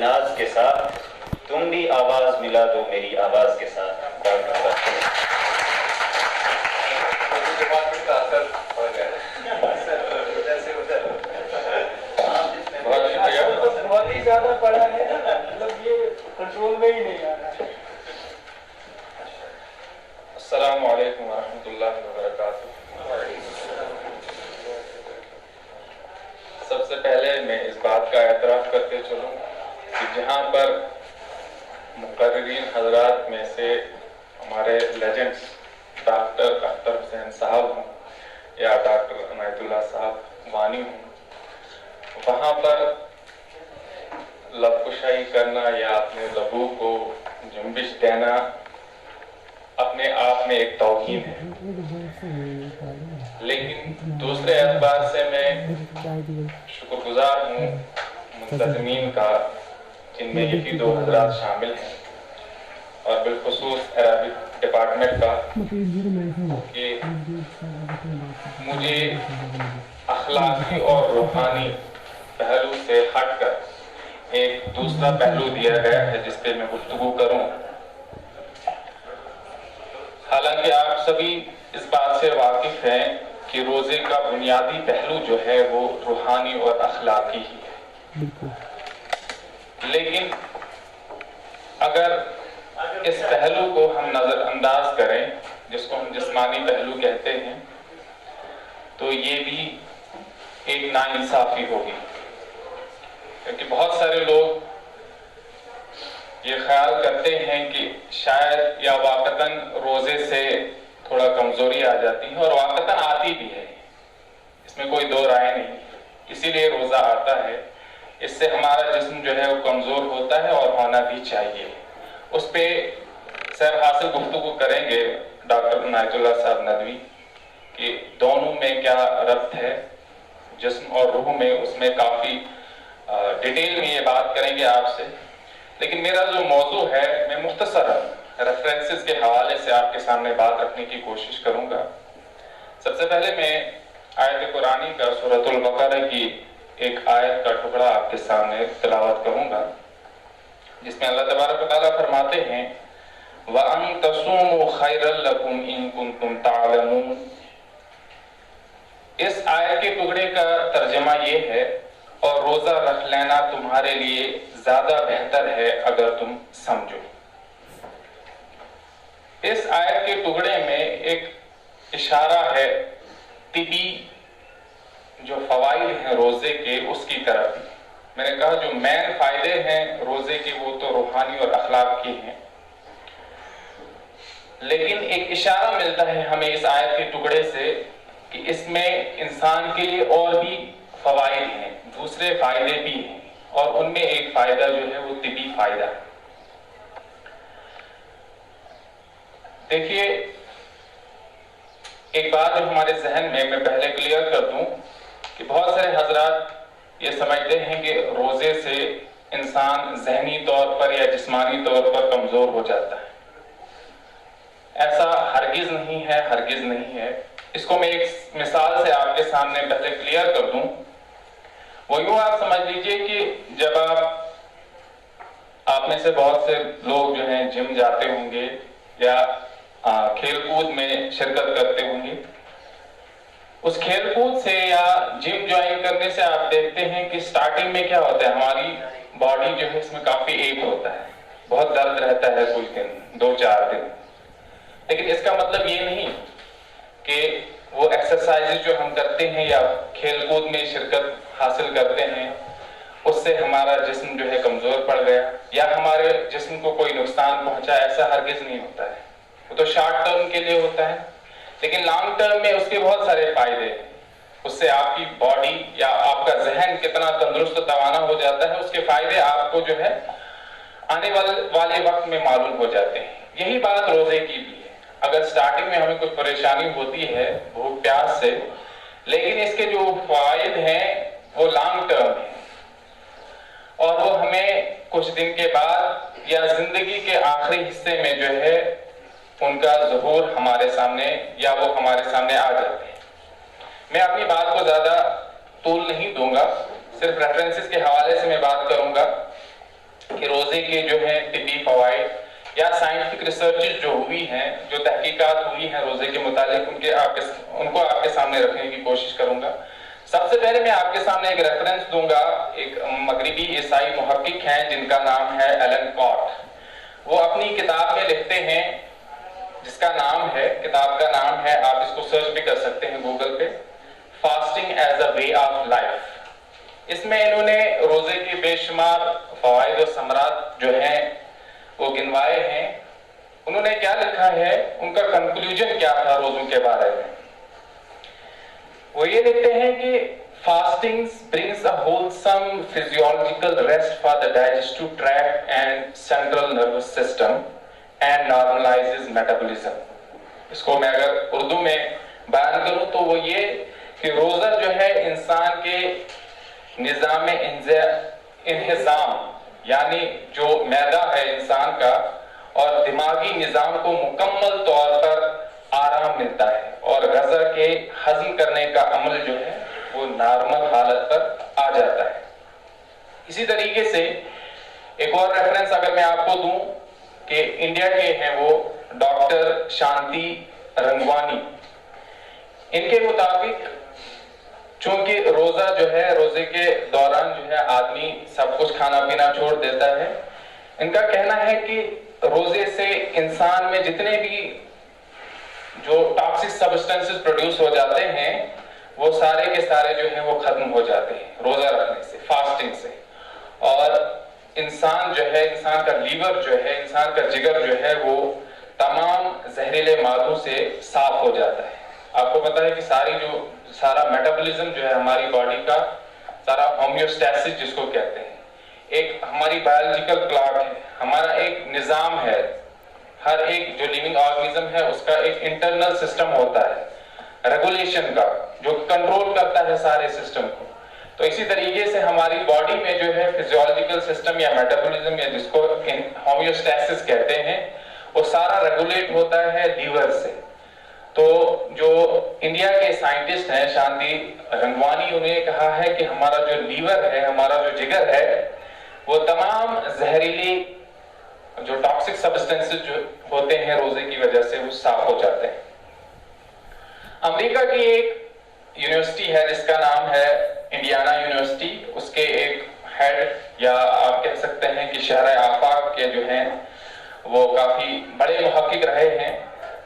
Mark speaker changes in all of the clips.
Speaker 1: ناز کے ساتھ تم بھی آواز ملا دو میری آواز کے ساتھ.
Speaker 2: بہت ہی زیادہ پڑھا ہے نا, مطلب یہ کنٹرول میں ہی نہیں آ رہا ہے.
Speaker 3: السلام علیکم ورحمۃ اللہ وبرکاتہ. سب سے پہلے میں اس بات کا اعتراف کرتے چلوں کہ جہاں پر مقررین حضرات میں سے ہمارے لیجنڈس ڈاکٹر اختر حسین صاحب ہوں یا ڈاکٹر عنایت اللہ صاحب وانی ہوں, وہاں پر لب کشائی کرنا یا اپنے لبوں کو جنبش دینا اپنے آپ میں ایک توہین ہے. لیکن دوسرے اعتبار سے میں شکر گزار ہوں منتظمین کا, جن میں یہی دو حضرات شامل ہیں, اور بالخصوص عربک ڈپارٹمنٹ کا, کہ مجھے اخلاقی اور روحانی پہلو سے ہٹ کر ایک دوسرا پہلو دیا گیا ہے جس پہ میں گفتگو کروں. حالانکہ آپ سبھی اس بات سے واقف ہیں کہ روزے کا بنیادی پہلو جو ہے وہ روحانی اور اخلاقی ہی ہے, لیکن اگر اس پہلو کو ہم نظر انداز کریں, جس کو ہم جسمانی پہلو کہتے ہیں, تو یہ بھی ایک ناانصافی ہوگی. کیونکہ بہت سارے لوگ یہ خیال کرتے ہیں کہ شاید یا واقعتاً روزے سے تھوڑا کمزوری آ جاتی ہے, اور واقعتاً آتی بھی ہے, اس میں کوئی دو رائے نہیں. اسی لیے روزہ آتا ہے, اس سے ہمارا جسم جو ہے وہ کمزور ہوتا ہے اور ہونا بھی چاہیے. اس پہ سیر حاصل گفتگو کریں گے ڈاکٹر عنایت اللہ صاحب ندوی کہ دونوں میں کیا ربط ہے, جسم اور روح میں, اس میں کافی ڈیٹیل میں یہ بات کریں گے آپ سے. لیکن میرا جو موضوع ہے میں مختصر ریفرنسز کے حوالے سے آپ کے سامنے بات رکھنے کی کوشش کروں گا. سب سے پہلے میں آیت قرآنی کا سورۃ البقرہ کی ایک آیت کا ٹکڑا آپ کے سامنے تلاوت کروں گا, جس میں اللہ تبارک و تعالیٰ فرماتے ہیں وَأَن تَصُومُوا خَيْرًا لَكُمْ إِن كُنتُمْ تَعْلَمُونَ. اس آیت کے ٹکڑے کا ترجمہ یہ ہے, اور روزہ رکھ لینا تمہارے لیے زیادہ بہتر ہے اگر تم سمجھو. اس آیت کے ٹکڑے میں ایک اشارہ ہے طبی جو فوائد ہیں روزے کے, اس کی طرف. میں نے کہا جو مین فائدے ہیں روزے کے وہ تو روحانی اور اخلاق کے ہیں, لیکن ایک اشارہ ملتا ہے ہمیں اس آیت کے ٹکڑے سے کہ اس میں انسان کے لیے اور بھی فوائد ہیں, دوسرے فائدے بھی ہیں, اور ان میں ایک فائدہ جو ہے وہ طبی فائدہ ہے. دیکھیے ایک بات جو ہمارے ذہن میں پہلے کلیئر کر دوں کہ بہت سارے حضرات یہ سمجھتے ہیں کہ روزے سے انسان ذہنی طور پر یا جسمانی طور پر کمزور ہو جاتا ہے. ایسا ہرگز نہیں ہے, ہرگز نہیں ہے. اس کو میں ایک مثال سے آپ کے سامنے پہلے کلیئر کر دوں. وہ یوں آپ سمجھ لیجئے کہ جب آپ میں سے بہت سے لوگ جو ہیں جم جاتے ہوں گے یا کھیل کود میں شرکت کرتے ہوں گے, اس کھیل کود سے یا جم جوائن کرنے سے آپ دیکھتے ہیں کہ سٹارٹنگ میں کیا ہوتا ہے, ہماری باڈی جو ہے اس میں کافی ایک ہوتا ہے, بہت درد رہتا ہے کچھ دن, 2-4 دن. لیکن اس کا مطلب یہ نہیں کہ وہ ایکسرسائز جو ہم کرتے ہیں یا کھیل کود میں شرکت حاصل کرتے ہیں اس سے ہمارا جسم جو ہے کمزور پڑ گیا یا ہمارے جسم کو کوئی نقصان پہنچا, ایسا ہرگز نہیں ہوتا ہے. وہ تو شارٹ ٹرم کے لیے ہوتا ہے, لیکن لانگ ٹرم میں اس کے بہت سارے فائدے ہیں. اس سے آپ کی باڈی یا آپ کا ذہن کتنا تندرست توانا ہو جاتا ہے, اس کے فائدے آپ کو جو ہے آنے والے وقت میں معلوم ہو جاتے ہیں. یہی بات روزے کی بھی ہے. اگر سٹارٹنگ میں ہمیں کچھ پریشانی ہوتی ہے بھوک پیاس سے, لیکن اس کے جو فوائد ہیں وہ لانگ ٹرم ہیں, اور وہ ہمیں کچھ دن کے بعد یا زندگی کے آخری حصے میں جو ہے ان کا ظہور ہمارے سامنے یا وہ ہمارے سامنے آ جاتے ہیں. میں اپنی بات کو زیادہ طول نہیں دوں گا, صرف ریفرنسز کے حوالے سے میں بات کروں گا. کہ روزے کے جو ہیں طبی فوائد یا سائنٹفک ریسرچز جو ہوئی ہیں، جو تحقیقات ہوئی ہیں روزے کے متعلق، ان کو آپ کے سامنے رکھنے کی کوشش کروں گا۔ سب سے پہلے میں آپ کے سامنے ایک ریفرنس دوں گا، ایک مغربی عیسائی محقق ہیں جن کا نام ہے ایلن کاٹ۔ وہ اپنی کتاب میں لکھتے ہیں، جس کا نام ہے، کتاب کا نام ہے، آپ اس کو سرچ بھی کر سکتے ہیں گوگل پہ، fasting as a way of life. اس میں انہوں نے روزے کے بے شمار فوائد و ثمرات جو ہیں وہ گنوائے ہیں۔ انہوں نے کیا لکھا ہے، ان کا کنکلوژن کیا تھا روزوں کے بارے میں؟ وہ یہ لکھتے ہیں کہ fasting brings a wholesome physiological rest for the digestive tract and central nervous system and normalizes metabolism۔ اس کو میں اگر اردو میں بیان کروں تو وہ یہ کہ روزہ جو ہے انسان کے نظام انہضام، یعنی جو معدہ ہے انسان کا، اور دماغی نظام کو مکمل طور پر آرام ملتا ہے، اور غذا کے ہضم کرنے کا عمل جو ہے وہ نارمل حالت پر آ جاتا ہے۔ اسی طریقے سے ایک اور ریفرنس اگر میں آپ کو دوں کہ انڈیا کے ہیں وہ ڈاکٹر شانتی رنگوانی، ان کے مطابق چونکہ روزہ جو ہے، روزے کے دوران جو ہے آدمی سب کچھ کھانا پینا چھوڑ دیتا ہے، ان کا کہنا ہے کہ روزے سے انسان میں جتنے بھی جو ٹاکسک سبسٹنسز پروڈیوس ہو جاتے ہیں وہ سارے کے سارے جو ہیں وہ ختم ہو جاتے ہیں روزہ رکھنے سے، فاسٹنگ سے، اور انسان جو ہے، انسان کا لیور جو ہے، انسان کا جگر جو ہے وہ تمام زہریلے مادوں سے صاف ہو جاتا ہے۔ آپ کو پتا ہے کہ سارا میٹابولزم جو ہے ہماری باڈی کا، سارا ہومیوسٹیسس جس کو کہتے ہیں، ایک ہماری بایولوجیکل کلاک ہے، ہمارا ایک نظام ہے، ہر ایک جو لیونگ آرگنزم ہے اس کا ایک انٹرنل سسٹم ہوتا ہے ریگولیشن کا، جو کنٹرول کرتا ہے سارے سسٹم کو۔ تو اسی طریقے سے ہماری باڈی میں جو ہے فزیولوجیکل سسٹم یا میٹابولزم یا جس کو ہومیوسٹیسس کہتے ہیں، وہ سارا ریگولیٹ ہوتا ہے لیور سے۔ تو جو انڈیا کے سائنٹسٹ ہیں شانتی رنگوانی، انہوں نے کہا ہے کہ ہمارا جو لیور ہے، ہمارا جو جگر ہے، وہ تمام زہریلی جو ٹاکسک سبسٹنسز جو ہوتے ہیں روزے کی وجہ سے وہ صاف ہو جاتے ہیں۔ امریکہ کی ایک یونیورسٹی ہے جس کا نام ہے انڈیانا یونیورسٹی، اس کے ایک ہیڈ یا آپ کہہ سکتے ہیں کہ شہر آفاق کے جو ہیں وہ کافی بڑے محقق رہے ہیں،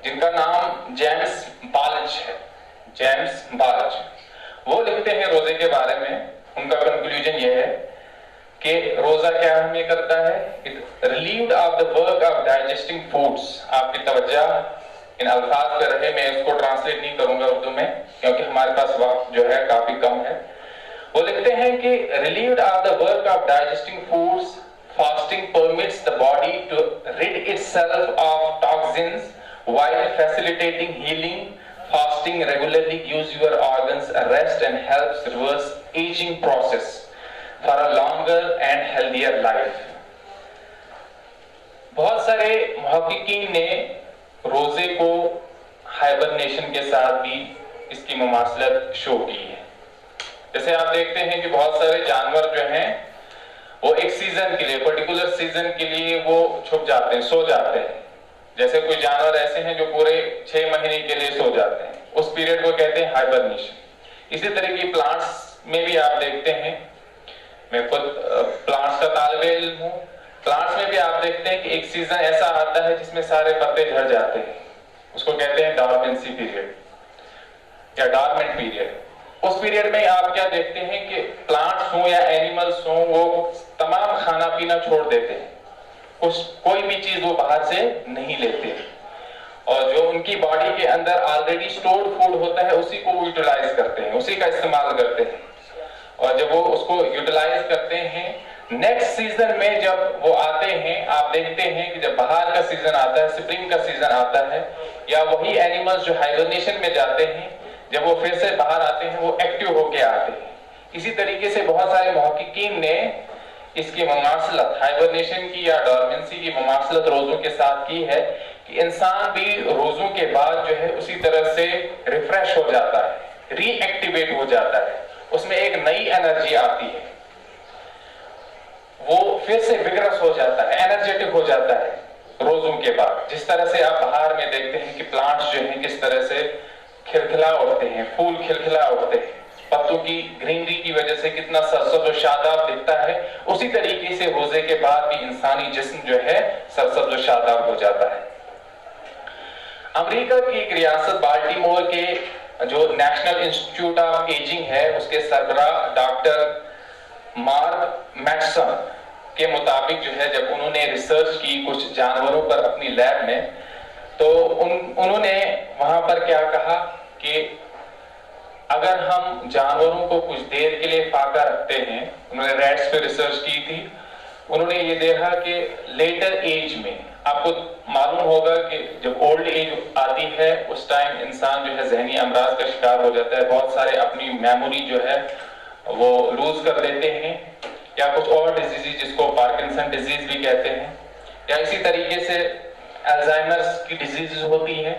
Speaker 3: جن کا نام جیمز بالچ ہے، جیمز بالچ۔ وہ لکھتے ہیں روزے کے بارے میں، ان کا کنکلوژن یہ ہے کہ روزہ کیا ہمیں کرتا ہے، it relieved of the work of digesting foods۔ آپ کی توجہ ان الفاظ پہ رہے، میں اس کو ٹرانسلیٹ نہیں کروں گا اردو میں کیونکہ ہمارے پاس وقت جو ہے کافی کم ہے۔ وہ لکھتے ہیں کہ relieved of the work of digesting foods, fasting permits the body to rid itself of toxins while facilitating healing. Fasting regularly gives your organs a rest and helps reverse aging process for a longer and healthier life۔ بہت سارے محققین نے روزے کو hibernation کے ساتھ بھی اس کی مماثلت شو کی ہے۔ جیسے آپ دیکھتے ہیں کہ بہت سارے جانور جو ہیں وہ ایک سیزن کے لیے، پرٹیکولر سیزن کے لیے وہ چھپ جاتے ہیں، سو جاتے ہیں۔ جیسے کوئی جانور ایسے ہیں جو پورے 6 مہینے کے لیے سو جاتے ہیں، اس پیریڈ کو کہتے ہیں ہائبرنیشن۔ اسی طرح کی پلانٹس میں بھی آپ دیکھتے ہیں، میں خود پلانٹس کا طالب علم ہوں، پلانٹس میں بھی آپ دیکھتے ہیں کہ ایک سیزن ایسا آتا ہے جس میں سارے پتے جھڑ جاتے ہیں، اس کو کہتے ہیں ڈارمنسی پیریڈ یا ڈارمنٹ پیریڈ۔ اس پیریڈ میں آپ کیا دیکھتے ہیں کہ پلانٹس ہوں یا اینیملز ہوں وہ تمام کھانا پینا چھوڑ دیتے ہیں، کوئی بھی چیز وہ باہر سے نہیں لیتے، اور جو ان کی باڈی کے اندر آلریڈی سٹورڈ فوڈ ہوتا ہے اسی کو وہ یوٹیلائز کرتے ہیں، اسی کا استعمال کرتے ہیں، اور جب وہ اس کو یوٹیلائز کرتے ہیں نیکسٹ سیزن میں جب وہ آتے ہیں، آپ دیکھتے ہیں کہ جب بہار کا سیزن آتا ہے، سپرنگ کا سیزن آتا ہے، یا وہی اینیملز جو ہائبرنیشن میں جاتے ہیں جب وہ پھر سے باہر آتے ہیں وہ ایکٹیو ہو کے آتے ہیں۔ اسی طریقے سے بہت سارے محققین نے اس کی مماثلت ہائبرنیشن کی یا ڈارمنسی کی مماثلت روزوں کے ساتھ کی ہے کہ انسان بھی روزوں کے بعد جو ہے اسی طرح سے ریفریش ہو جاتا ہے، ری ایکٹیویٹ ہو جاتا ہے، اس میں ایک نئی انرجی آتی ہے۔ وہ پھر سے وگرس ہو جاتا ہے, انرجیٹک ہو جاتا ہے روزوں کے بعد. جس طرح سے آپ باہر میں دیکھتے ہیں کہ پلانٹس جو ہیں کس طرح سے کھلکھلا اٹھتے ہیں, پھول کھلکھلا اٹھتے ہیں, پتوں کی گرینری کی وجہ سے کتنا سرسبز و شاداب دکھتا ہے, اسی طریقے سے روزے کے بعد بھی انسانی جسم جو ہے سرسبز و شاداب ہو جاتا ہے. امریکہ کی ایک ریاست بالٹیمور کے جو نیشنل انسٹیٹیوٹ آف ایجنگ ہے اس کے سربراہ ڈاکٹر مارک میٹسن کے مطابق جو ہے جب انہوں نے ریسرچ کی کچھ جانوروں پر اپنی لیب میں, تو انہوں نے وہاں پر کیا کہا کہ اگر ہم جانوروں کو کچھ دیر کے لیے فاقہ رکھتے ہیں, انہوں نے ریٹس پہ ریسرچ کی تھی, انہوں نے یہ دیکھا کہ لیٹر ایج میں آپ کو معلوم ہوگا کہ جب اولڈ ایج آتی ہے اس ٹائم انسان جو ہے ذہنی امراض کا شکار ہو جاتا ہے, بہت سارے اپنی میموری جو ہے وہ لوز کر دیتے ہیں, یا کچھ اور ڈیزیز جس کو پارکنسن ڈیزیز بھی کہتے ہیں, یا اسی طریقے سے الزائمرز کی ڈیزیز ہوتی ہیں.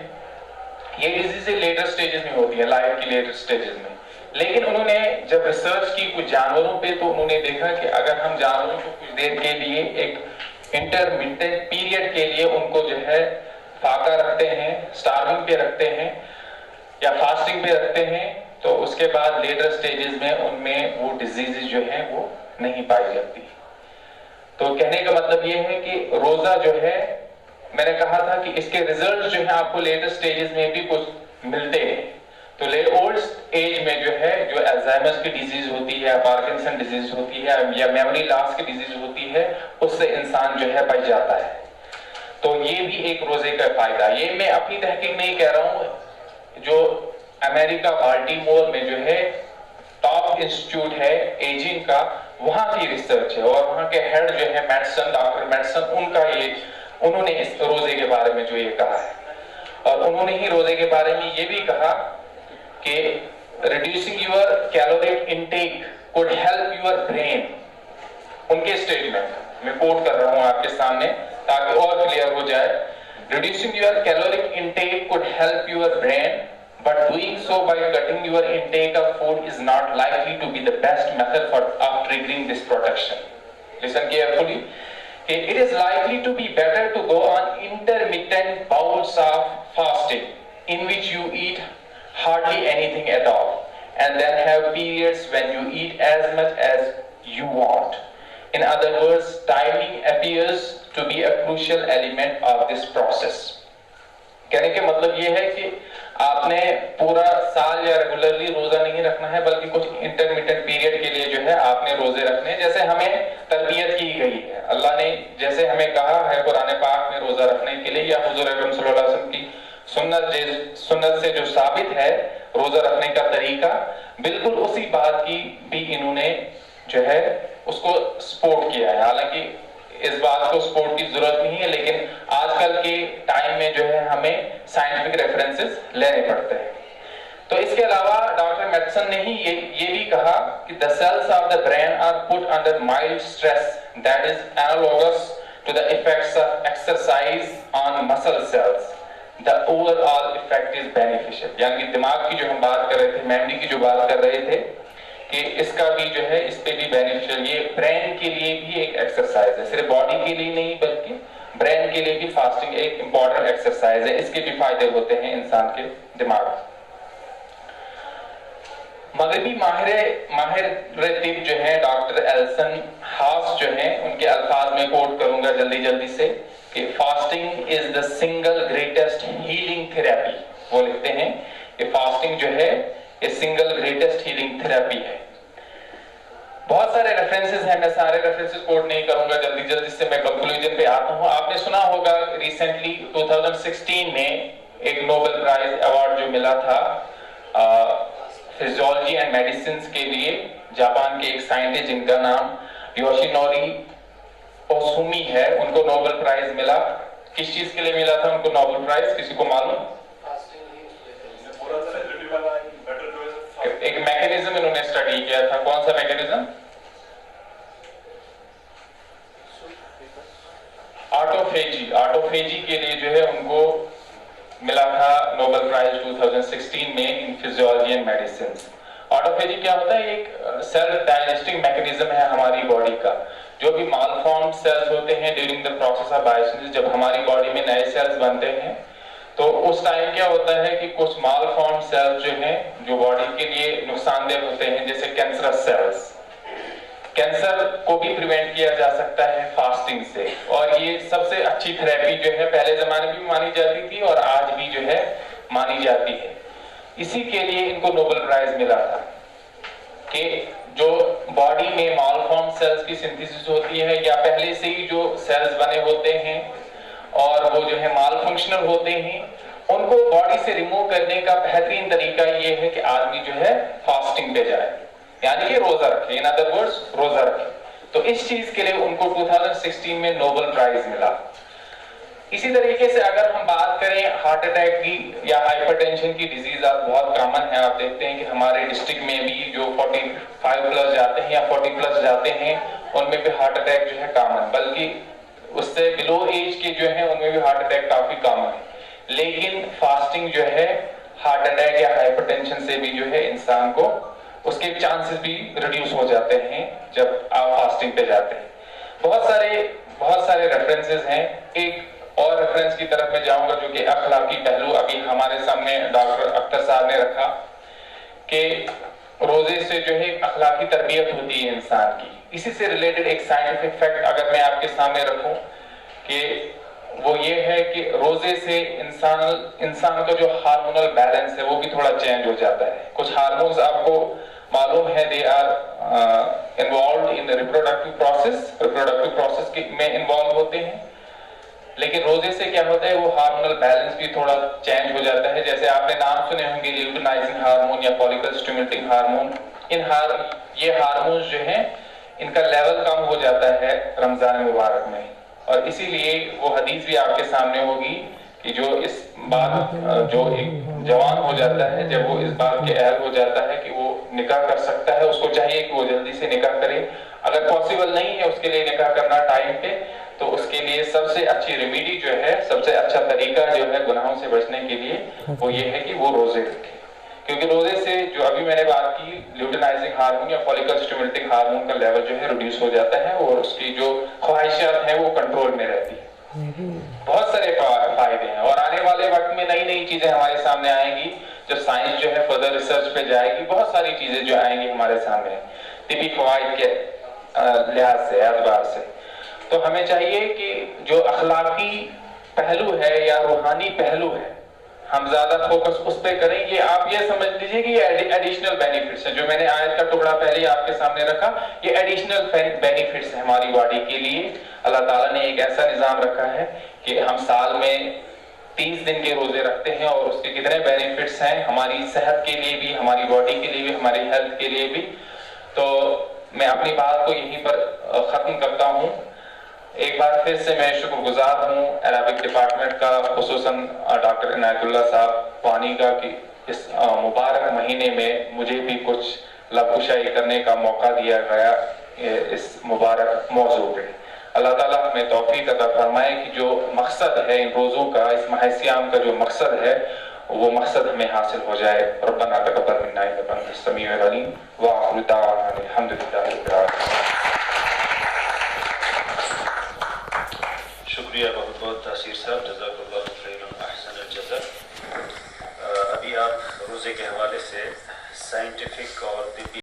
Speaker 3: یہ ڈیزیزیں لیٹر سٹیجز میں ہوتی ہیں, لائف کی لیٹر سٹیجز میں. لیکن انہوں نے جب ریسرچ کی کچھ جانوروں پہ تو انہوں نے دیکھا کہ اگر ہم جانوروں کو کچھ دیر کے لیے ایک انٹرمیٹنٹ پیریڈ کے لیے ان کو جو ہے فاقہ رکھتے ہیں, سٹارونگ پہ رکھتے ہیں یا فاسٹنگ پہ رکھتے ہیں, تو اس کے بعد لیٹر سٹیجز میں ان میں وہ ڈیزیز جو ہیں وہ نہیں پائی جاتی. تو کہنے کا مطلب یہ ہے کہ روزہ جو ہے, میں نے کہا تھا کہ اس کے ریزلٹ جو ہیں آپ کو لیٹر سٹیجز میں بھی کچھ ملتے ہیں. تو اولڈ ایج میں جو ہے جو الزائمرز کی ڈیزیز ہوتی ہے, پارکنسن ڈیزیز ہوتی ہے یا میموری لاس کی ڈیزیز ہوتی ہے, اس سے انسان جو ہے بچ جاتا ہے. تو یہ بھی ایک روزے کا فائدہ. یہ میں اپنی تحقیق نہیں کہہ رہا ہوں, جو امریکہ بالٹیمور میں جو ہے ٹاپ انسٹیٹیوٹ ہے ایجنگ کا, وہاں کی ریسرچ ہے, اور وہاں کے ہیڈ جو ہے میٹسن, ڈاکٹر میٹسن, ان کا یہ انہوں نے اس روزے کے بارے میں جو یہ کہا ہے. اور انہوں نے ہی روزے کے بارے میں یہ بھی کہا کہ reducing your caloric intake could help your brain. ان کے اسٹیٹمنٹ میں کوٹ کر رہا ہوں آپ کے سامنے تاکہ اور کلیئر ہو جائے. Reducing your caloric intake could help your brain, but doing so by cutting your intake of food is not likely to be the best method of triggering this protection. Listen carefully. It is likely to be better to go on intermittent bouts of fasting in which you eat hardly anything at all and then have periods when you eat as much as you want. In other words, timing appears to be a crucial element of this process. کہنے کے مطلب یہ ہے کہ آپ نے پورا سال یا ریگولرلی روزہ نہیں رکھنا ہے, بلکہ کچھ انٹرمیٹنٹ پیریڈ کے لیے جو ہے آپ نے روزے رکھنے ہیں, جیسے ہمیں تربیت کی گئی ہے. اللہ نے جیسے ہمیں کہا ہے قرآن پاک میں روزہ رکھنے کے لیے, یا حضور اکرم صلی اللہ علیہ وسلم کی سنت سے جو ثابت ہے روزہ رکھنے کا طریقہ, بالکل اسی بات کی بھی انہوں نے جو ہے اس کو سپورٹ کیا ہے. حالانکہ اس بات کو سپورٹ کی ضرورت نہیں ہے, لیکن آج کل کے ٹائم میں جو ہے ہمیں سائنٹیفک ریفرنسز لینے پڑتے ہیں. تو اس کے علاوہ ڈاکٹر میٹسن نے ہی یہ بھی کہا کہ the cells of the brain are put under mild stress that is analogous to the effects of exercise on muscle cells. The overall effect is beneficial. یعنی دماغ کی جو ہم بات کر رہے تھے, میموری کی جو بات کر رہے تھے, کہ اس کا بھی جو ہے اس پہ بھی بینیفیشل, یہ برین کے لیے بھی ایک ایکسرسائز ہے, صرف باڈی کے لیے نہیں بلکہ برین کے لیے بھی فاسٹنگ ایک امپورٹنٹ ایکسرسائز ہے. اس کے بھی فائدے ہوتے ہیں انسان کے دماغ. مغربی ماہر طب جو ہیں ڈاکٹر ایلسن ہاس جو ہیں, ان کے الفاظ میں کوٹ کروں گا جلدی سے کہ fasting is the single greatest healing therapy. وہ لکھتے ہیں کہ فاسٹنگ جو ہے یہ سنگل گریٹسٹ ہیلنگ تھراپی ہے. بہت سارے ریفرنسز ہیں, میں سارے ریفرنسز کوٹ نہیں کروں گا, جلدی سے میں کنکلوژن پہ آتا ہوں. آپ نے سنا ہوگا ریسنٹلی 2016 میں ایک نوبل پرائز ایوارڈ جو ملا تھا فزیولوجی اینڈ میڈیسنز کے لیے, جاپان کے ایک سائنٹسٹ جن کا نام یوشینوری اوسومی ہے, ان کو نوبل پرائز ملا. کس چیز کے لیے ملا تھا ان کو نوبل پرائز, کسی کو معلوم؟ ایک میکینزم انہوں نے اسٹڈی کیا تھا. کون سا میکینزم؟ آٹوفیجی کے لیے جو ہے ان کو ملا تھا نوبل پرائز 2016 میں ان فزیولوجی اینڈ میڈیسنز. آٹوفیجی کیا ہوتا ہے؟ ایک سیلف ڈائجسٹنگ میکینزم ہے ہماری باڈی کا, جو بھی مال فارم سیلز ہوتے ہیں ڈیورنگ دا پروسیس آف بائوسنتھسس، جب ہماری باڈی میں نئے سیلز بنتے ہیں تو اس ٹائم کیا ہوتا ہے کہ کچھ مال فارم سیلز جو ہیں جو باڈی کے لیے نقصان دہ ہوتے ہیں، جیسے کینسرس سیلز، کینسر کو بھی پریونٹ کیا جا سکتا ہے فاسٹنگ سے، اور یہ سب سے اچھی تھراپی جو ہے پہلے زمانے میں بھی مانی جاتی تھی اور آج بھی جو ہے مانی جاتی ہے۔ اسی کے لیے ان کو نوبل پرائز ملا تھا کہ جو باڈی میں مال فارم سیلز کی سنتھیسس ہوتی ہے یا پہلے سے ہی جو سیلز بنے ہوتے ہیں اور وہ جو ہے مال فنکشنل ہوتے ہیں، ان کو باڈی سے ریموو کرنے کا بہترین طریقہ یہ ہے کہ آدمی جو ہے فاسٹنگ پہ جائے، یعنی کہ روزہ رکھے، ان ادر ورڈز روزہ رکھے۔ تو اس چیز کے لیے ان کو 2016 میں نوبل پرائز ملا۔ اسی طریقے سے اگر ہم بات کریں ہارٹ اٹیک کی یا ہائپر ٹینشن کی ڈیزیز بہت کامن ہے، آپ دیکھتے ہیں کہ ہمارے ڈسٹرکٹ میں بھی جو 45 پلس جاتے ہیں یا 40 پلس جاتے ہیں ان میں بھی ہارٹ اٹیک جو ہے کامن، بلکہ اس سے بلو ایج کے جو ہیں ان میں بھی ہارٹ اٹیک کافی کامن ہے۔ لیکن فاسٹنگ جو ہے ہارٹ اٹیک یا ہائپر ٹینشن سے بھی جو ہے انسان کو اس کے چانسز بھی ریڈیوس ہو جاتے ہیں جب آپ فاسٹنگ پہ جاتے ہیں۔ بہت سارے ریفرنسز ہیں۔ ایک اور ریفرنس کی طرف میں جاؤں گا جو کہ اخلاقی پہلو ابھی ہمارے سامنے ڈاکٹر اختر صاحب نے رکھا کہ روزے سے جو ہے اخلاقی تربیت ہوتی ہے انسان کی۔ اسی سے ریلیٹڈ ایک سائنٹیفک فیکٹ اگر میں آپ کے سامنے رکھوں کہ وہ یہ ہے کہ روزے سے انسان کا جو ہارمونل بیلنس ہے وہ بھی تھوڑا چینج ہو جاتا ہے۔ کچھ ہارمونز آپ کو معلوم ہے they are involved in reproductive process میں انوالو ہوتے ہیں، لیکن روزے سے کیا ہوتا ہے وہ ہارمونل بیلنس بھی تھوڑا چینج ہو جاتا ہے۔ جیسے آپ نے نام سنے ہوں گے لیوٹینائزنگ ہارمون یا فولیکل سٹیمیولیٹنگ ہارمون، یہ ہارمونز جو ہیں ان کا لیول کم ہو جاتا ہے رمضان مبارک میں، اور اسی لیے وہ حدیث بھی آپ کے سامنے ہوگی کہ جو اس بات جو ایک جوان ہو جاتا ہے جب وہ اس بات کے اہل ہو جاتا ہے کہ وہ نکاح کر سکتا ہے، اس کو چاہیے کہ وہ جلدی سے نکاح کرے۔ اگر پاسبل نہیں ہے اس کے لیے نکاح کرنا ٹائم پہ، تو اس کے لیے سب سے اچھی ریمیڈی جو ہے، سب سے اچھا طریقہ جو ہے گناہوں سے بچنے کے لیے وہ یہ ہے کہ وہ روزے رکھے، کیونکہ روزے سے جو ابھی میں نے بات کی لیوٹینائزنگ ہارمون یا فولیکل سٹیمیولیٹنگ ہارمون کا لیول جو ہے ریڈیوس ہو جاتا ہے اور اس کی جو خواہشات ہیں وہ کنٹرول میں رہتی ہے۔ بہت سارے فائدے ہیں، اور آنے والے وقت میں نئی چیزیں ہمارے سامنے آئیں گی جب سائنس جو ہے فردر ریسرچ پہ جائے گی، بہت ساری چیزیں جو آئیں گی ہمارے سامنے طبی فوائد کے لحاظ سے اعتبار سے۔ تو ہمیں چاہیے کہ جو اخلاقی پہلو ہے یا روحانی پہلو ہے ہم زیادہ فوکس اس پہ کریں۔ یہ آپ یہ سمجھ لیجیے کہ یہ ایڈیشنل بینیفٹس ہیں، جو میں نے آیت کا ٹکڑا پہلے آپ کے سامنے رکھا، یہ ایڈیشنل بینیفٹس ہیں ہماری باڈی کے لیے۔ اللہ تعالیٰ نے ایک ایسا نظام رکھا ہے کہ ہم سال میں 30 دن کے روزے رکھتے ہیں اور اس کے کتنے بینیفٹس ہیں ہماری صحت کے لیے بھی، ہماری باڈی کے لیے بھی، ہماری ہیلتھ کے لیے بھی۔ تو میں اپنی بات کو یہیں پر ختم کرتا ہوں۔ ایک بار پھر سے میں شکر گزار ہوں عربک ڈپارٹمنٹ کا، خصوصاً ڈاکٹر عنایت اللہ صاحب پانی کا، کہ اس مبارک مہینے میں مجھے بھی کچھ لب کشائی کرنے کا موقع دیا گیا اس مبارک موضوع پہ۔ اللہ تعالیٰ ہمیں توفیق عطا فرمائے کہ جو مقصد ہے ان روزوں کا، اس ماہ صیام کا جو مقصد ہے وہ مقصد ہمیں حاصل ہو جائے۔ ربنا تقبل منا انک انت السمیع العلیم وآخر دعوانا الحمد للہ رب العالمین۔
Speaker 1: شکریہ بہت بہت تاثیر صاحب، جزاک اللہ خیرا احسن الجزا۔ ابھی آپ روزے کے حوالے سے سائنٹیفک اور طبی